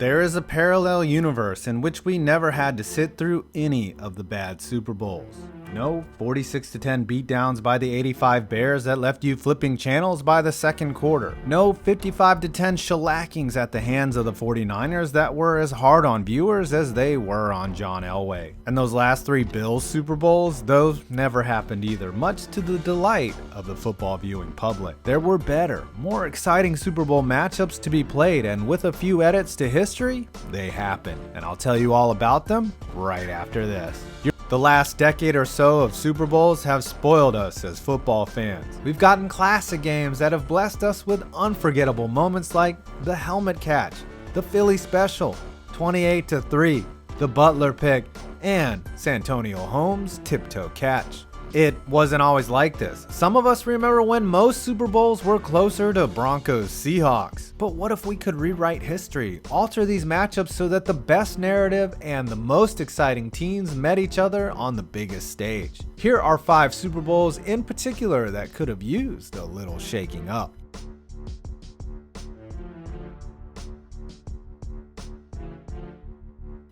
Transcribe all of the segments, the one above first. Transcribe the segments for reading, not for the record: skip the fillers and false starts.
There is a parallel universe in which we never had to sit through any of the bad Super Bowls. No 46-10 beatdowns by the 85 Bears that left you flipping channels by the second quarter. No 55-10 shellackings at the hands of the 49ers that were as hard on viewers as they were on John Elway. And those last three Bills Super Bowls, those never happened either, much to the delight of the football viewing public. There were better, more exciting Super Bowl matchups to be played, and with a few edits to history, they happened. And I'll tell you all about them right after this. The last decade or so of Super Bowls have spoiled us as football fans. We've gotten classic games that have blessed us with unforgettable moments like the helmet catch, the Philly special, 28-3, the Butler pick, and Santonio Holmes' tiptoe catch. It wasn't always like this. Some of us remember when most Super Bowls were closer to Broncos Seahawks. But what if we could rewrite history, alter these matchups so that the best narrative and the most exciting teams met each other on the biggest stage? Here are 5 Super Bowls in particular that could have used a little shaking up.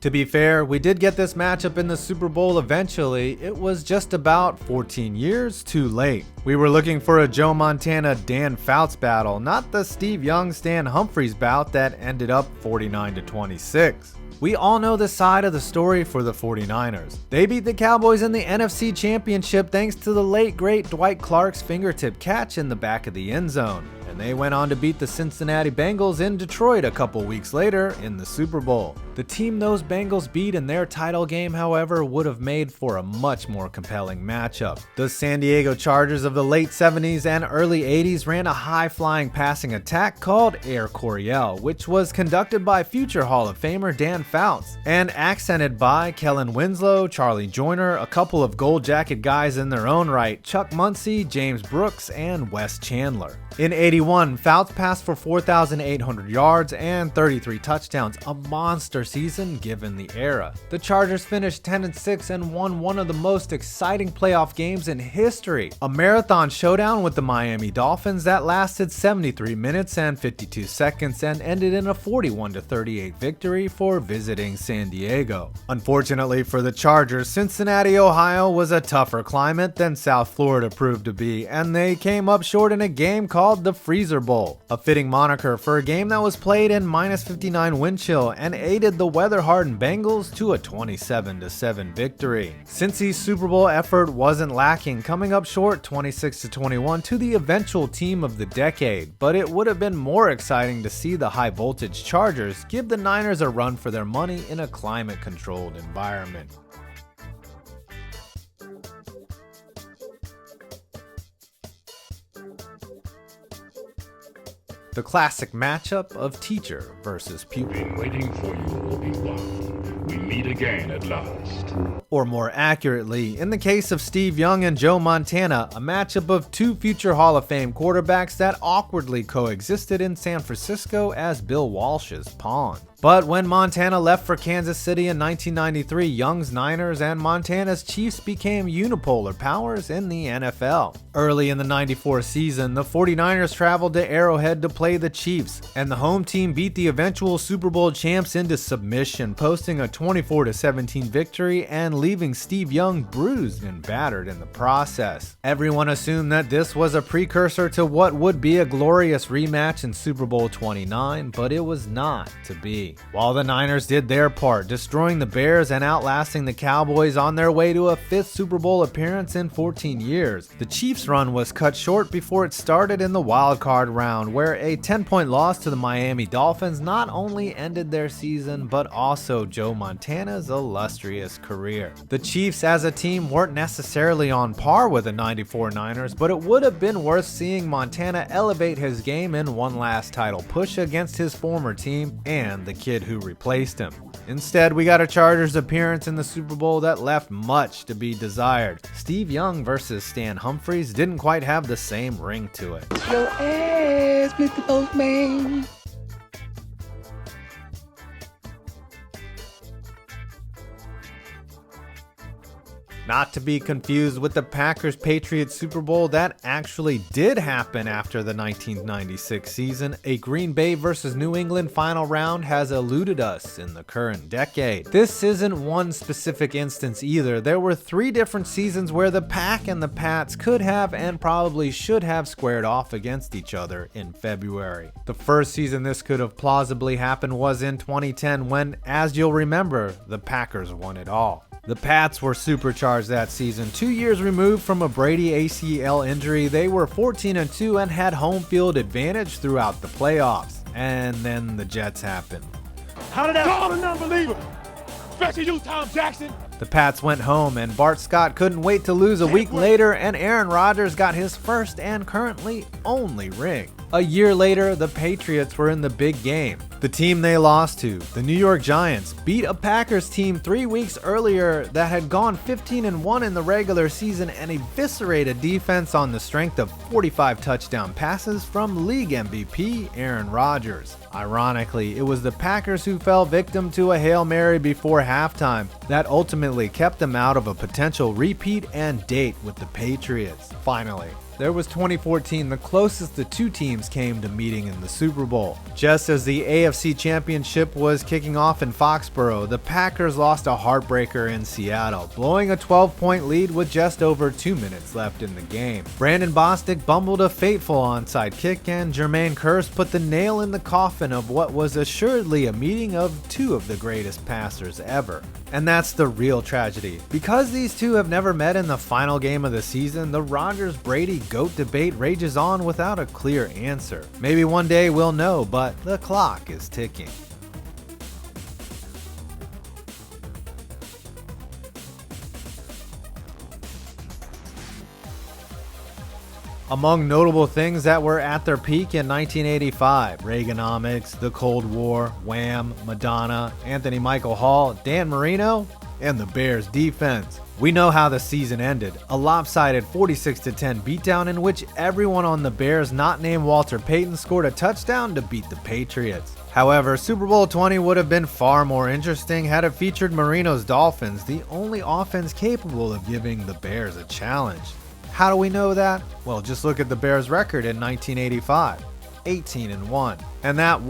To be fair, we did get this matchup in the Super Bowl eventually. It was just about 14 years too late. We were looking for a Joe Montana-Dan Fouts battle, not the Steve Young-Stan Humphries bout that ended up 49-26. We all know the side of the story for the 49ers. They beat the Cowboys in the NFC Championship thanks to the late great Dwight Clark's fingertip catch in the back of the end zone. And they went on to beat the Cincinnati Bengals in Detroit a couple weeks later in the Super Bowl. The team those Bengals beat in their title game, however, would have made for a much more compelling matchup. The San Diego Chargers of the late 70s and early 80s ran a high-flying passing attack called Air Coryell, which was conducted by future Hall of Famer Dan Fouts and accented by Kellen Winslow, Charlie Joyner, a couple of gold jacket guys in their own right, Chuck Muncie, James Brooks, and Wes Chandler. In 81, Fouts passed for 4,800 yards and 33 touchdowns, a monster season given the era. The Chargers finished 10-6 and won one of the most exciting playoff games in history, a marathon showdown with the Miami Dolphins that lasted 73 minutes and 52 seconds and ended in a 41-38 victory for visiting San Diego. Unfortunately for the Chargers, Cincinnati, Ohio was a tougher climate than South Florida proved to be, and they came up short in a game called the Freezer Bowl, a fitting moniker for a game that was played in -59 wind chill and aided the weather-hardened Bengals to a 27-7 victory. Cincy's Super Bowl effort wasn't lacking, coming up short 26-21 to the eventual team of the decade, but it would have been more exciting to see the high-voltage Chargers give the Niners a run for their money in a climate-controlled environment. The classic matchup of teacher versus pupil. Been waiting for you, Obi-Wan. We meet again at last. Or more accurately, in the case of Steve Young and Joe Montana, a matchup of two future Hall of Fame quarterbacks that awkwardly coexisted in San Francisco as Bill Walsh's pawn. But when Montana left for Kansas City in 1993, Young's Niners and Montana's Chiefs became unipolar powers in the NFL. Early in the 94 season, the 49ers traveled to Arrowhead to play the Chiefs, and the home team beat the eventual Super Bowl champs into submission, posting a 24-17 victory and leaving Steve Young bruised and battered in the process. Everyone assumed that this was a precursor to what would be a glorious rematch in Super Bowl 29, but it was not to be. While the Niners did their part, destroying the Bears and outlasting the Cowboys on their way to a 5th Super Bowl appearance in 14 years, the Chiefs' run was cut short before it started in the wild card round, where a 10-point loss to the Miami Dolphins not only ended their season, but also Joe Montana's illustrious career. The Chiefs as a team weren't necessarily on par with the 94 Niners, but it would have been worth seeing Montana elevate his game in one last title push against his former team and the kid who replaced him. Instead, we got a Chargers appearance in the Super Bowl that left much to be desired. Steve Young versus Stan Humphries didn't quite have the same ring to it. Your ass, Mr. Postman. Not to be confused with the Packers-Patriots Super Bowl that actually did happen after the 1996 season. A Green Bay versus New England final round has eluded us in the current decade. This isn't one specific instance either. There were 3 different seasons where the Pack and the Pats could have and probably should have squared off against each other in February. The first season this could have plausibly happened was in 2010 when, as you'll remember, the Packers won it all. The Pats were supercharged that season. 2 years removed from a Brady ACL injury, they were 14-2 and had home field advantage throughout the playoffs. And then the Jets happened. How did that fall? An unbeliever. Especially you, Tom Jackson. The Pats went home, and Bart Scott couldn't wait to lose a week later, and Aaron Rodgers got his first and currently only ring. A year later, the Patriots were in the big game. The team they lost to, the New York Giants, beat a Packers team 3 weeks earlier that had gone 15-1 in the regular season and eviscerated defense on the strength of 45 touchdown passes from league MVP Aaron Rodgers. Ironically, it was the Packers who fell victim to a Hail Mary before halftime that ultimately kept them out of a potential repeat and date with the Patriots. Finally, there was 2014, the closest the two teams came to meeting in the Super Bowl. Just as the AFC Championship was kicking off in Foxborough, the Packers lost a heartbreaker in Seattle, blowing a 12-point lead with just over 2 minutes left in the game. Brandon Bostic bumbled a fateful onside kick, and Jermaine Kearse put the nail in the coffin of what was assuredly a meeting of 2 of the greatest passers ever. And that's the real tragedy. Because these two have never met in the final game of the season, the Rodgers-Brady GOAT debate rages on without a clear answer. Maybe one day we'll know, but the clock is ticking. Among notable things that were at their peak in 1985, Reaganomics, the Cold War, Wham, Madonna, Anthony Michael Hall, Dan Marino, and the Bears defense. We know how the season ended, a lopsided 46-10 beatdown in which everyone on the Bears not named Walter Payton scored a touchdown to beat the Patriots. However, Super Bowl 20 would have been far more interesting had it featured Marino's Dolphins, the only offense capable of giving the Bears a challenge. How do we know that? Well, just look at the Bears' record in 1985, 18-1. And that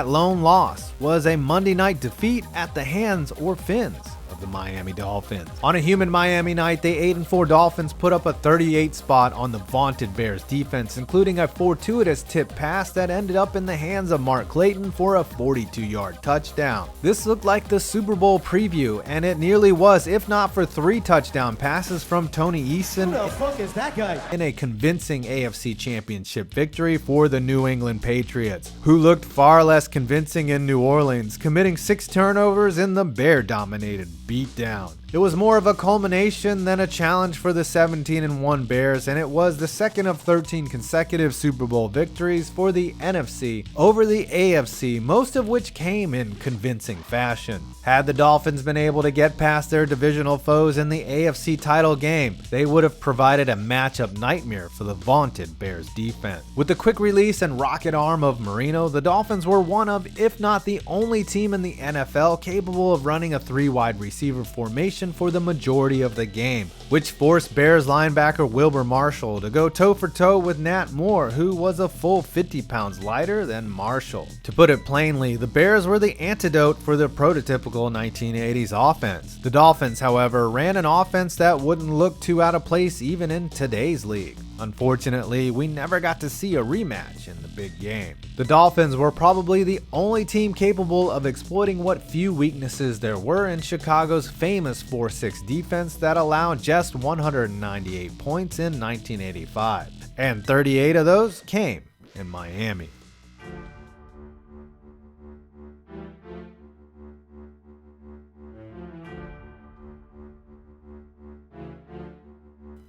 lone loss, was a Monday night defeat at the hands or fins of the Miami Dolphins. On a humid Miami night, the 8-4 Dolphins put up a 38 spot on the vaunted Bears defense, including a fortuitous tip pass that ended up in the hands of Mark Clayton for a 42-yard touchdown. This looked like the Super Bowl preview, and it nearly was, if not for 3 touchdown passes from Tony Eason. Who the fuck is that guy? In a convincing AFC Championship victory for the New England Patriots, who looked far less convincing in New Orleans, committing 6 turnovers in the Bear-dominated beatdown. It was more of a culmination than a challenge for the 17-1 Bears, and it was the second of 13 consecutive Super Bowl victories for the NFC over the AFC, most of which came in convincing fashion. Had the Dolphins been able to get past their divisional foes in the AFC title game, they would have provided a matchup nightmare for the vaunted Bears defense. With the quick release and rocket arm of Marino, the Dolphins were one of, if not the only team in the NFL capable of running a 3-wide receiver formation for the majority of the game, which forced Bears linebacker Wilber Marshall to go toe-for-toe with Nat Moore, who was a full 50 pounds lighter than Marshall. To put it plainly, the Bears were the antidote for the prototypical 1980s offense. The Dolphins, however, ran an offense that wouldn't look too out of place even in today's league. Unfortunately, we never got to see a rematch in the big game. The Dolphins were probably the only team capable of exploiting what few weaknesses there were in Chicago's famous 4-6 defense that allowed just 198 points in 1985, and 38 of those came in Miami.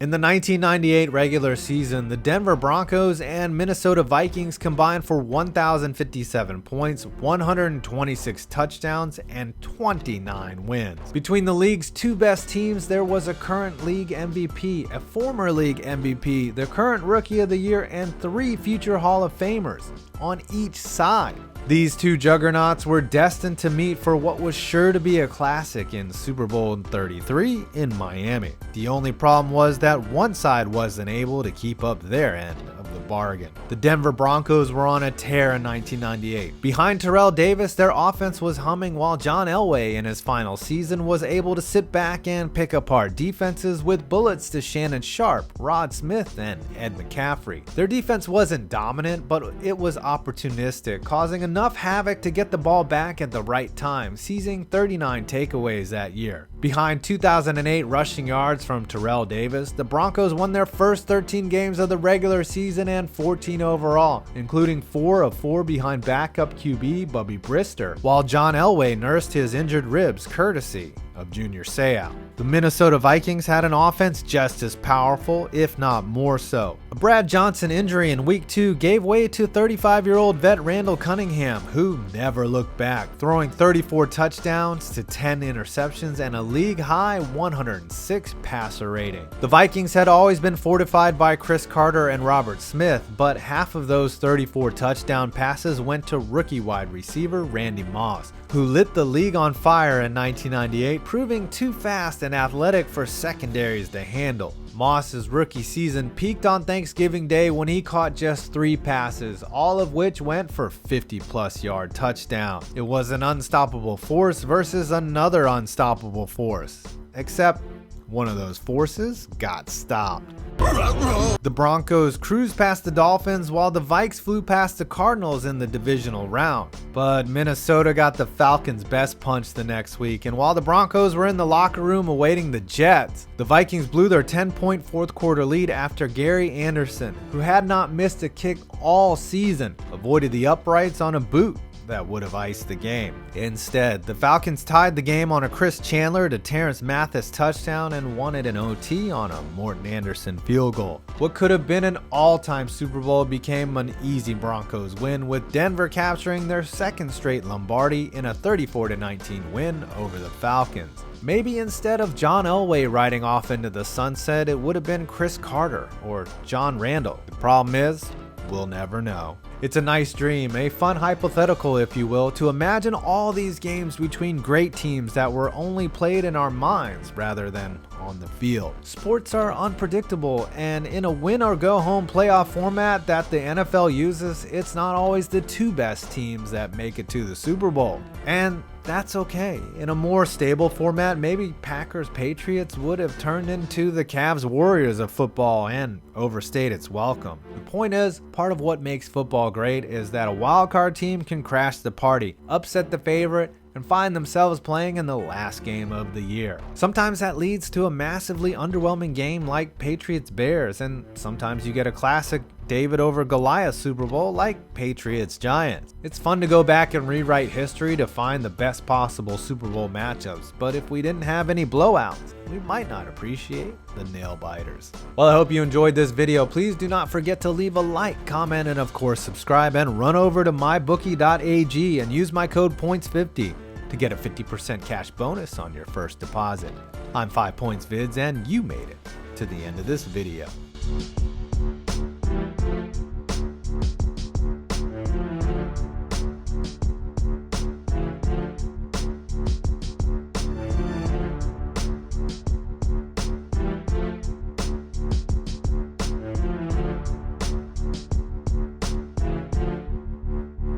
In the 1998 regular season, the Denver Broncos and Minnesota Vikings combined for 1,057 points, 126 touchdowns, and 29 wins. Between the league's 2 best teams, there was a current league MVP, a former league MVP, the current Rookie of the Year, and 3 future Hall of Famers on each side. These two juggernauts were destined to meet for what was sure to be a classic in Super Bowl 33 in Miami. The only problem was that one side wasn't able to keep up their end of the bargain. The Denver Broncos were on a tear in 1998. Behind Terrell Davis, their offense was humming, while John Elway in his final season was able to sit back and pick apart defenses with bullets to Shannon Sharp, Rod Smith, and Ed McCaffrey. Their defense wasn't dominant, but it was opportunistic, causing enough havoc to get the ball back at the right time, seizing 39 takeaways that year. Behind 2,008 rushing yards from Terrell Davis, the Broncos won their first 13 games of the regular season and 14 overall, including 4 of 4 behind backup QB Bubby Brister, while John Elway nursed his injured ribs courtesy of Junior Seau. The Minnesota Vikings had an offense just as powerful, if not more so. A Brad Johnson injury in Week 2 gave way to 35-year-old vet Randall Cunningham, who never looked back, throwing 34 touchdowns to 10 interceptions and a league-high 106 passer rating. The Vikings had always been fortified by Chris Carter and Robert Smith, but half of those 34 touchdown passes went to rookie wide receiver Randy Moss, who lit the league on fire in 1998, proving too fast and athletic for secondaries to handle. Moss's rookie season peaked on Thanksgiving Day when he caught just 3 passes, all of which went for 50-plus yard touchdowns. It was an unstoppable force versus another unstoppable force, except one of those forces got stopped. The Broncos cruised past the Dolphins while the Vikes flew past the Cardinals in the divisional round. But Minnesota got the Falcons' best punch the next week, and while the Broncos were in the locker room awaiting the Jets, the Vikings blew their 10-point fourth quarter lead after Gary Anderson, who had not missed a kick all season, avoided the uprights on a boot that would have iced the game. Instead, the Falcons tied the game on a Chris Chandler to Terrence Mathis touchdown and won it in OT on a Morton Anderson field goal. What could have been an all-time Super Bowl became an easy Broncos win, with Denver capturing their second straight Lombardi in a 34-19 win over the Falcons. Maybe instead of John Elway riding off into the sunset, it would have been Chris Carter or John Randall. The problem is, we'll never know. It's a nice dream, a fun hypothetical if you will, to imagine all these games between great teams that were only played in our minds rather than on the field. Sports are unpredictable, and in a win or go home playoff format that the NFL uses, it's not always the 2 best teams that make it to the Super Bowl. And that's okay. In a more stable format, maybe Packers Patriots would have turned into the Cavs Warriors of football and overstayed its welcome. The point is, part of what makes football great is that a wildcard team can crash the party, upset the favorite, and find themselves playing in the last game of the year. Sometimes that leads to a massively underwhelming game like Patriots Bears, and sometimes you get a classic David over Goliath Super Bowl like Patriots Giants. It's fun to go back and rewrite history to find the best possible Super Bowl matchups, but if we didn't have any blowouts, we might not appreciate the nail biters. Well, I hope you enjoyed this video. Please do not forget to leave a like, comment, and of course subscribe, and run over to mybookie.ag and use my code POINTS50 to get a 50% cash bonus on your first deposit. I'm 5 Points Vids, and you made it to the end of this video.